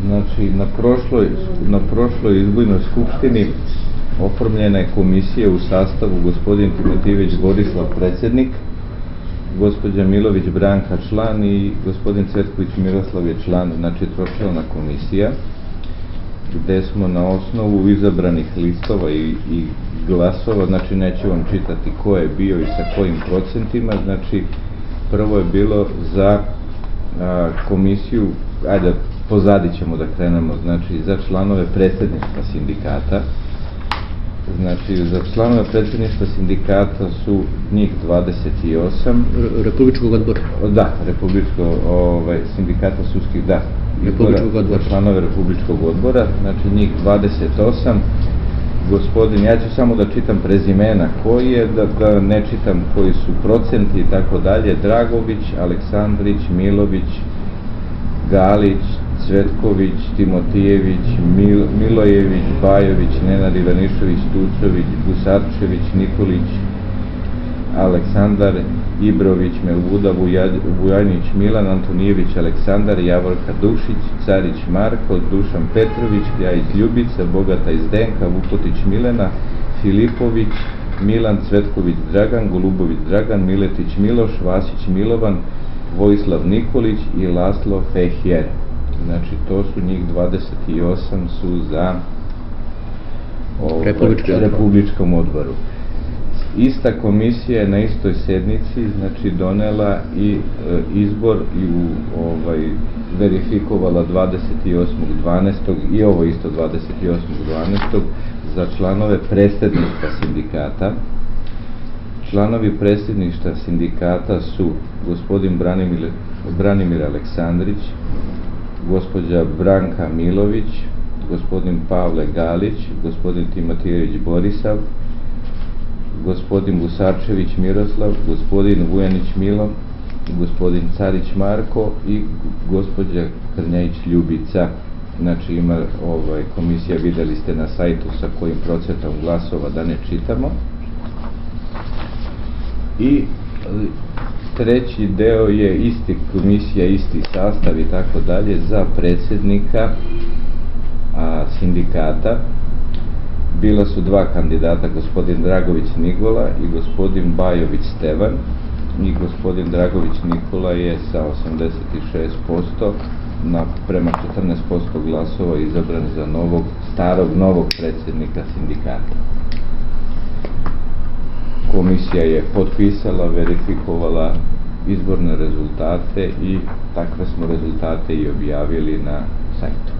Znači, na prošloj izbornoj skupštini oformljena je komisija u sastavu gospodin Timotijević Borislav predsjednik, gospođa Milović Branka član i gospodin Cvetković Miroslav je član, znači tročlana komisija, gde smo na osnovu izabranih listova i glasova, znači neću vam čitati ko je bio i sa kojim procentima, znači prvo je bilo za komisiju, ajde pozadi ćemo da krenemo, znači za članove predsjedništva sindikata. Znači, za članove predsjedništva sindikata su njih 28. Republičkog odbora? Da, sindikata sudskih, da. Republičkog odbora. Za članove Republičkog odbora, znači njih 28. Gospodin, ja ću samo da čitam prezimena koji je, da ne čitam koji su procenti i tako dalje. Dragović, Aleksandrić, Milović, Galić, Cvetković, Timotijević, Milojević, Bajović, Nenad Ivanišević, Tucović, Gusarčević, Nikolić, Aleksandar, Ibrović, Melvuda, Vujanić, Milan, Antonijević, Aleksandar, Javorka Dušić, Carić Marko, Dušan Petrović, Kljajić Ljubica, Bogata Zdenka, Vukotić Milena, Filipović, Milan, Cvetković Dragan, Golubović Dragan, Miletić Miloš, Vasić Milovan, Vojislav Nikolić i Laslo Fehjer. Znači, to su njih 28 su za Republičkom odboru. Ista komisija je na istoj sednici, znači, donela i izbor i verifikovala 28.12. i ovo isto 28.12. za članove predsjedništva sindikata. Članovi predsjedništva sindikata su gospodin Branimir Aleksandrić, gospođa Branka Milović, gospodin Pavle Galić, gospodin Timotijević Borislav, gospodin Gusarčević Miroslav, gospodin Vujanić Milo, gospodin Carić Marko i gospođa Krnjajić Ljubica. Znači, ima komisija, videli ste na sajtu sa kojim procentom glasova, da ne čitamo. I treći deo je isti komisija, isti sastav i tako dalje za predsjednika sindikata. Bila su dva kandidata, gospodin Dragović Nikola i gospodin Bajović Stevan, i gospodin Dragović Nikola je sa 86% prema 14% glasova izabran za novog predsjednika sindikata. Komisija je potpisala, verifikovala izborne rezultate i takve smo rezultate i objavili na sajtu.